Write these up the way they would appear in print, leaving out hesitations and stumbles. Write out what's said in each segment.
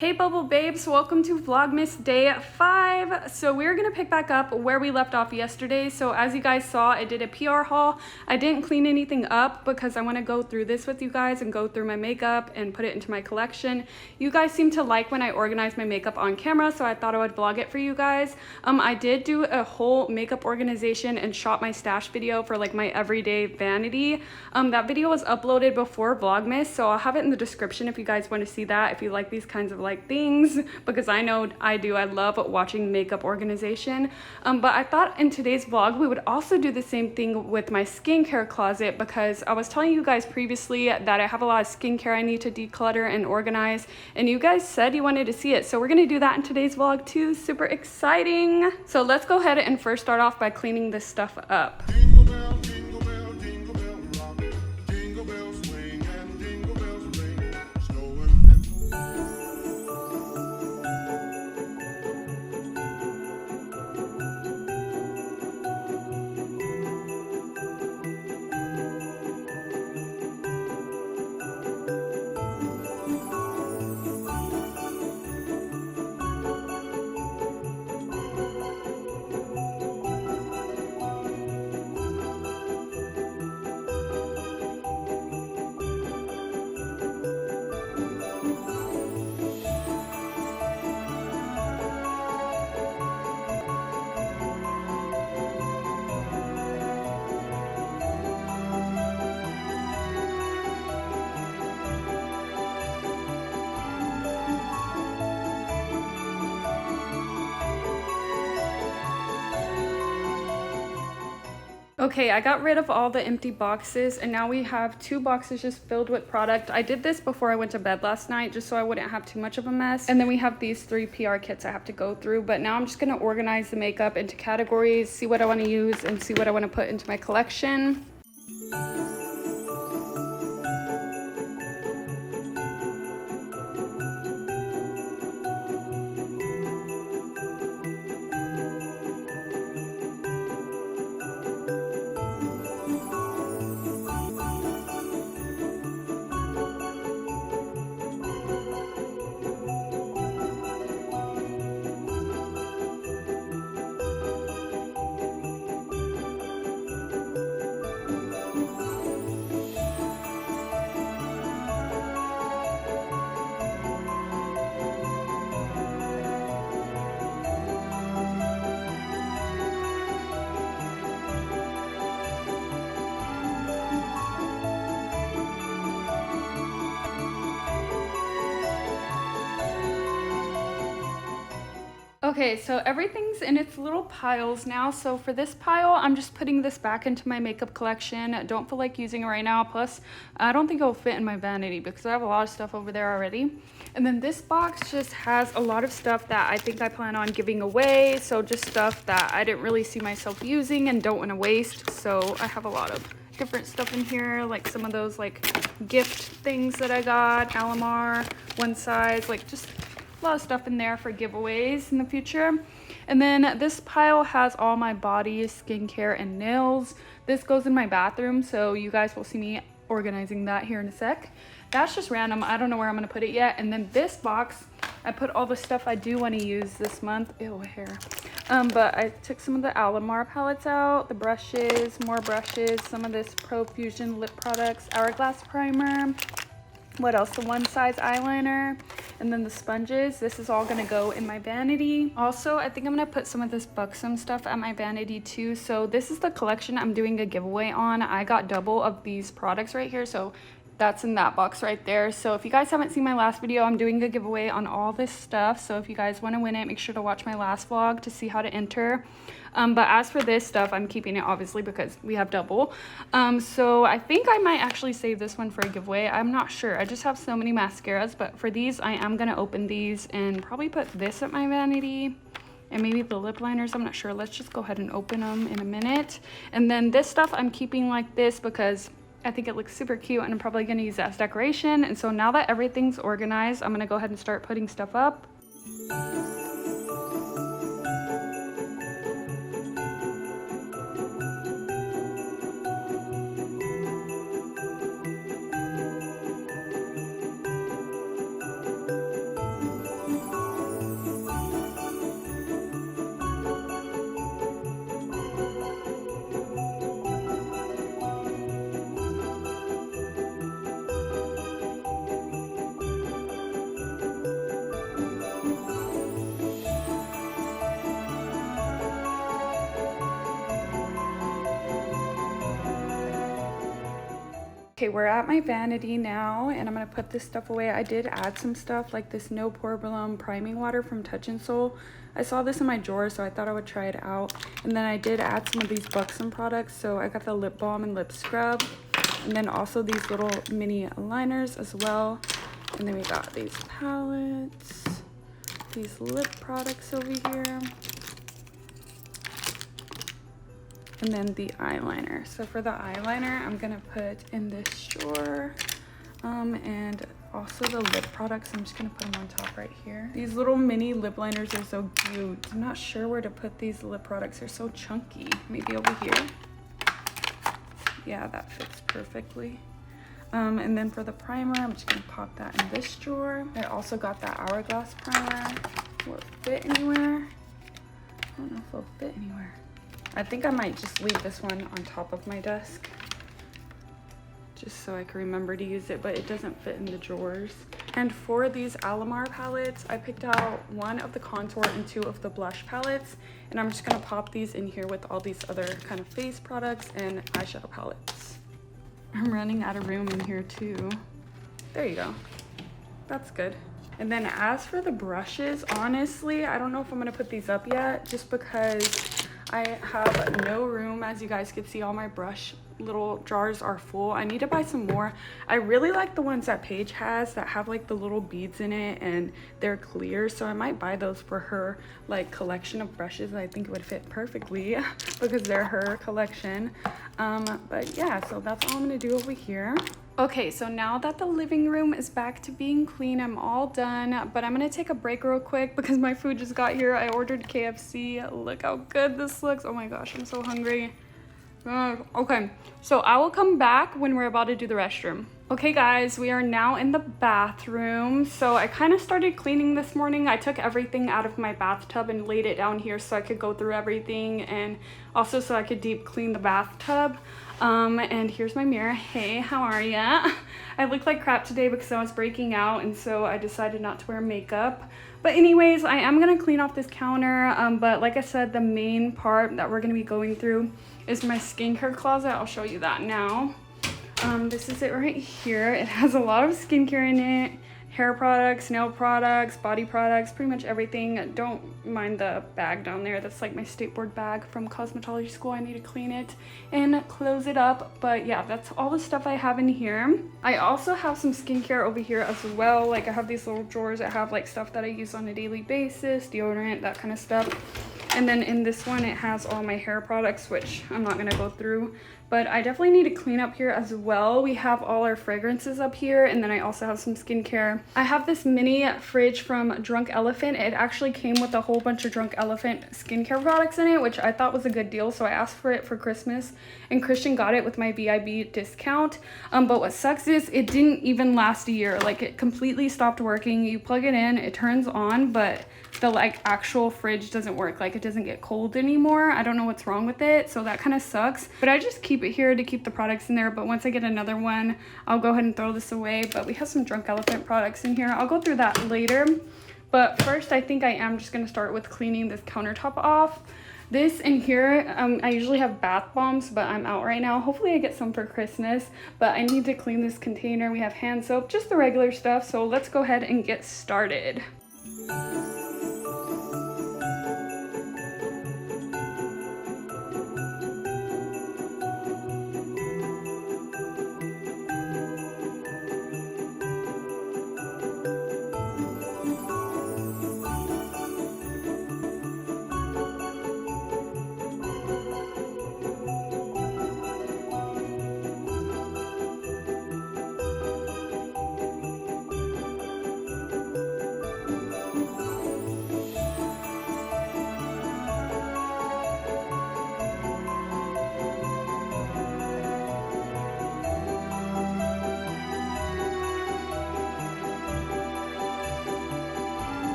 Hey Bubble Babes, welcome to Vlogmas Day 5. So we're gonna pick back up where we left off yesterday. So as you guys saw, I did a PR haul. I didn't clean anything up because I wanna go through this with you guys and go through my makeup and put it into my collection. You guys seem to like when I organize my makeup on camera, so I thought I would vlog it for you guys. I did do a whole makeup organization and shot my stash video for like my everyday vanity. That video was uploaded before Vlogmas, so I'll have it in the description if you guys wanna see that, if you like these kinds of things, because I know I do. I love watching makeup organization. But I thought in today's vlog we would also do the same thing with my skincare closet, because I was telling you guys previously that I have a lot of skincare I need to declutter and organize, and you guys said you wanted to see it, so we're gonna do that in today's vlog too. Super exciting. So let's go ahead and first start off by cleaning this stuff up. Okay, I got rid of all the empty boxes, and now we have 2 boxes just filled with product. I did this before I went to bed last night just so I wouldn't have too much of a mess. And then we have these 3 PR kits I have to go through, but now I'm just gonna organize the makeup into categories, see what I want to use, and see what I want to put into my collection. Okay, so everything's in its little piles now. So for this pile, I'm just putting this back into my makeup collection. I don't feel like using it right now. Plus, I don't think it'll fit in my vanity because I have a lot of stuff over there already. And then this box just has a lot of stuff that I think I plan on giving away. So just stuff that I didn't really see myself using and don't want to waste. So I have a lot of different stuff in here, like some of those like gift things that I got, ALAMAR, one size, like just a lot of stuff in there for giveaways in the future. And then this pile has all my body, skincare, and nails. This goes in my bathroom, so you guys will see me organizing that here in a sec. That's just random. I don't know where I'm gonna put it yet. And then this box, I put all the stuff I do want to use this month. Ew, hair. But I took some of the ALAMAR palettes out, the brushes, more brushes, some of this PROFUSION lip products, Hourglass primer. What else? The one size eyeliner, and then the sponges. This is all gonna go in my vanity. Also, I think I'm gonna put some of this BUXOM stuff at my vanity too. So this is the collection I'm doing a giveaway on. I got double of these products right here, so that's in that box right there. So if you guys haven't seen my last video, I'm doing a giveaway on all this stuff. So if you guys want to win it, make sure to watch my last vlog to see how to enter. But as for this stuff, I'm keeping it obviously because we have double. So I think I might actually save this one for a giveaway. I'm not sure. I just have so many mascaras, but for these, I am going to open these and probably put this at my vanity. And maybe the lip liners, I'm not sure. Let's just go ahead and open them in a minute. And then this stuff I'm keeping like this because I think it looks super cute, and I'm probably going to use that as decoration. And so now that everything's organized, I'm going to go ahead and start putting stuff up. Okay, we're at my vanity now, and I'm gonna put this stuff away. I did add some stuff like this no problem priming water from Touch in Sol. I saw this in my drawer, so I thought I would try it out. And then I did add some of these BUXOM products. So I got the lip balm and lip scrub, and then also these little mini liners as well. And then we got these palettes, these lip products over here, and then the eyeliner. So for the eyeliner, I'm gonna put in this drawer, and also the lip products, I'm just gonna put them on top right here. These little mini lip liners are so cute. I'm not sure where to put these lip products. They're so chunky. Maybe over here. Yeah, that fits perfectly. And then for the primer, I'm just gonna pop that in this drawer. I also got that Hourglass primer. Will it fit anywhere? I don't know if it'll fit anywhere. I think I might just leave this one on top of my desk, just so I can remember to use it, but it doesn't fit in the drawers. And for these ALAMAR palettes, I picked out one of the contour and two of the blush palettes, and I'm just gonna pop these in here with all these other kind of face products and eyeshadow palettes. I'm running out of room in here too. There you go. That's good. And then as for the brushes, honestly, I don't know if I'm gonna put these up yet, just because I have no room. As you guys can see, all my brush little jars are full. I need to buy some more. I really like the ones that Paige has that have like the little beads in it and they're clear, so I might buy those for her like collection of brushes. I think it would fit perfectly because they're her collection. But yeah, so that's all I'm gonna do over here. Okay, so now that the living room is back to being clean, I'm all done, but I'm gonna take a break real quick because my food just got here. I ordered KFC. Look how good this looks. Oh my gosh, I'm so hungry. Okay, so I will come back when we're about to do the restroom. Okay guys, we are now in the bathroom. So I kind of started cleaning this morning. I took everything out of my bathtub and laid it down here so I could go through everything, and also so I could deep clean the bathtub. And here's my mirror. Hey, how are ya? I look like crap today because I was breaking out, and so I decided not to wear makeup. But anyways, I am gonna clean off this counter, but like I said, the main part that we're gonna be going through is my skincare closet. I'll show you that now. This is it right here. It has a lot of skincare in it. Hair products, nail products, body products, pretty much everything. Don't mind the bag down there. That's like my skateboard bag from cosmetology school. I need to clean it and close it up. But yeah, that's all the stuff I have in here. I also have some skincare over here as well. Like I have these little drawers that have like stuff that I use on a daily basis, deodorant, that kind of stuff. And then in this one, it has all my hair products, which I'm not gonna go through. But I definitely need to clean up here as well. We have all our fragrances up here, and then I also have some skincare. I have this mini fridge from Drunk Elephant. It actually came with a whole bunch of Drunk Elephant skincare products in it, which I thought was a good deal, so I asked for it for Christmas, and Christian got it with my BIB discount. But what sucks is it didn't even last a year. Like, it completely stopped working. You plug it in, it turns on, but the like actual fridge doesn't work. Like, it doesn't get cold anymore. I don't know what's wrong with it, so that kind of sucks. But I just keep it here to keep the products in there, but once I get another one, I'll go ahead and throw this away. But we have some Drunk Elephant products in here. I'll go through that later, but first I think I am just going to start with cleaning this countertop off. This in here, I usually have bath bombs, but I'm out right now. Hopefully I get some for Christmas, but I need to clean this container. We have hand soap, just the regular stuff, so let's go ahead and get started.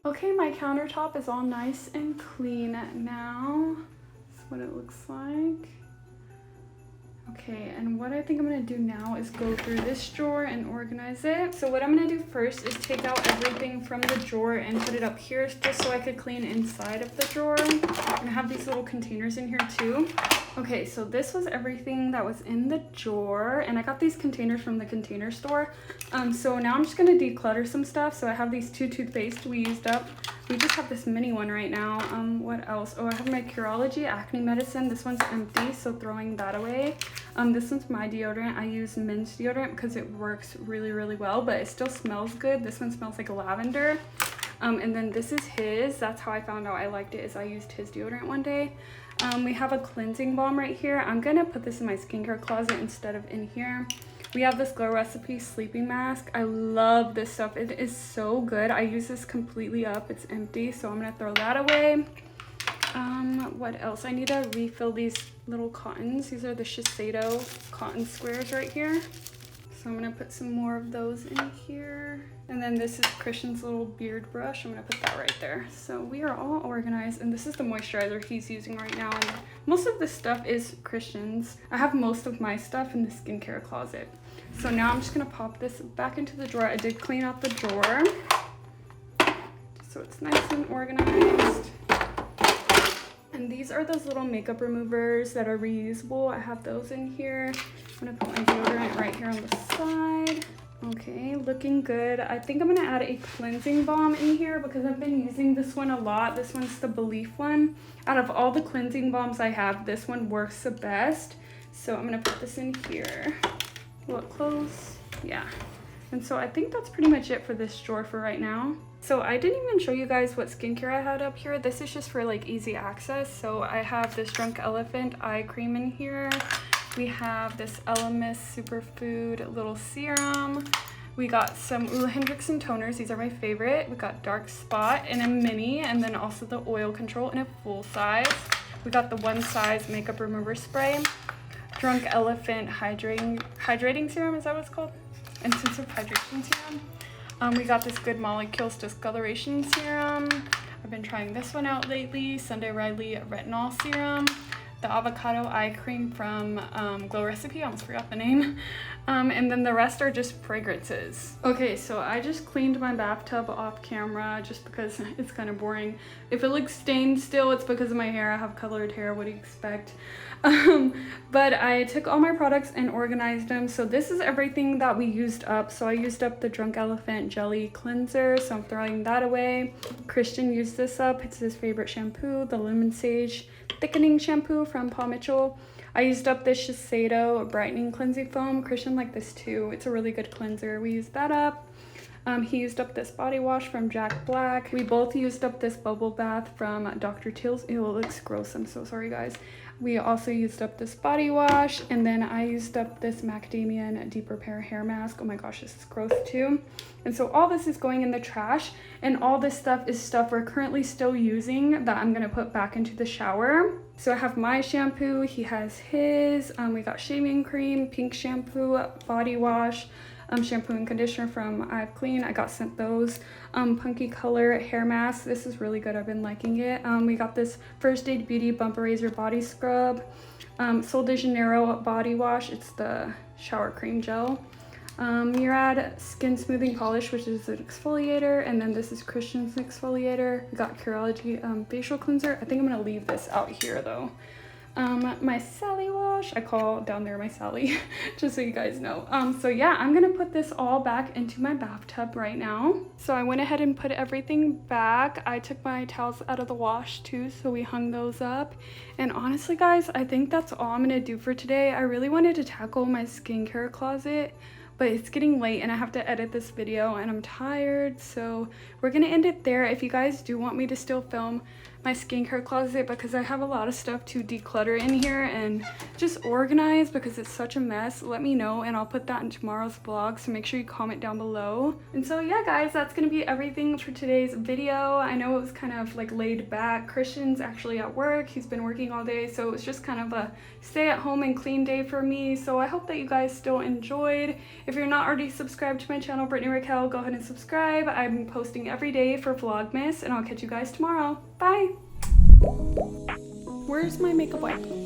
Okay, my countertop is all nice and clean now. That's what it looks like. Okay, and what I think I'm gonna do now is go through this drawer and organize it. So what I'm gonna do first is take out everything from the drawer and put it up here just so I could clean inside of the drawer. And I have these little containers in here too. Okay, so this was everything that was in the drawer, and I got these containers from the container store. So now I'm just gonna declutter some stuff. So I have these 2 toothpaste we used up. We just have this mini one right now. What else? Oh, I have my Curology acne medicine. This one's empty, so throwing that away. This one's my deodorant. I use men's deodorant because it works really, really well, but it still smells good. This one smells like lavender. And then this is his. That's how I found out I liked it, is I used his deodorant one day. We have a cleansing balm right here. I'm gonna put this in my skincare closet instead of in here. We have this Glow Recipe sleeping mask. I love this stuff. It is so good. I use this completely up. It's empty, so I'm gonna throw that away. What else? I need to refill these little cottons. These are the Shiseido cotton squares right here. So I'm gonna put some more of those in here. And then this is Christian's little beard brush. I'm gonna put that right there. So we are all organized, and this is the moisturizer he's using right now. And most of this stuff is Christian's. I have most of my stuff in the skincare closet. So now I'm just gonna pop this back into the drawer. I did clean out the drawer, so it's nice and organized. And these are those little makeup removers that are reusable. I have those in here. I'm gonna put my deodorant right here on the side. Okay, looking good. I think I'm gonna add a cleansing balm in here because I've been using this one a lot. This one's the Belief one. Out of all the cleansing balms I have, this one works the best. So I'm gonna put this in here. Will it close? Yeah. And so I think that's pretty much it for this drawer for right now. So I didn't even show you guys what skincare I had up here. This is just for like easy access. So I have this Drunk Elephant eye cream in here. We have this Elemis Superfood little serum. We got some Ula Hendrickson toners. These are my favorite. We got Dark Spot in a mini, and then also the Oil Control in a full size. We got the one size makeup remover spray. Drunk Elephant hydrating serum, is that what it's called? Intensive hydration serum. We got this Good Molecules discoloration serum. I've been trying this one out lately. Sunday Riley retinol serum. The avocado eye cream from Glow Recipe, I almost forgot the name. And then the rest are just fragrances. Okay, so I just cleaned my bathtub off camera just because it's kind of boring. If it looks stained still, it's because of my hair. I have colored hair, what do you expect? But I took all my products and organized them. So this is everything that we used up. So I used up the Drunk Elephant Jelly Cleanser, so I'm throwing that away. Christian used this up. It's his favorite shampoo, the Lemon Sage Thickening Shampoo from Paul Mitchell. I used up this Shiseido Brightening Cleansing Foam. Christian liked this too. It's a really good cleanser. We used that up. He used up this body wash from Jack Black. We both used up this bubble bath from Dr. Teal's. Ew, it looks gross. I'm so sorry, guys. We also used up this body wash, and then I used up this Macadamian Deep Repair hair mask. Oh my gosh, this is gross too. And so all this is going in the trash, and all this stuff is stuff we're currently still using that I'm gonna put back into the shower. So I have my shampoo, he has his. We got shaving cream, pink shampoo, body wash, shampoo and conditioner from I've Clean. I got sent those. Punky Color hair mask. This is really good. I've been liking it. We got this First Aid Beauty Bump Eraser body scrub. Sol de Janeiro body wash. It's the shower cream gel. Murad skin smoothing polish, which is an exfoliator, and then this is Christian's exfoliator. We got Curology facial cleanser. I think I'm gonna leave this out here though. My Sally wash, I call down there my Sally, just so you guys know. So yeah, I'm gonna put this all back into my bathtub right now. So I went ahead and put everything back. I took my towels out of the wash too, so we hung those up. And honestly guys, I think that's all I'm gonna do for today. I really wanted to tackle my skincare closet, but it's getting late and I have to edit this video and I'm tired, so we're gonna end it there. If you guys do want me to still film my skincare closet, because I have a lot of stuff to declutter in here and just organize because it's such a mess, let me know and I'll put that in tomorrow's vlog, so make sure you comment down below. And so yeah guys, that's gonna be everything for today's video. I know it was kind of like laid back. Christian's actually at work, he's been working all day, so it was just kind of a stay at home and clean day for me. So I hope that you guys still enjoyed. If you're not already subscribed to my channel, BritanyRaquell, go ahead and subscribe. I'm posting every day for Vlogmas, and I'll catch you guys tomorrow. Bye! Where's my makeup wipe?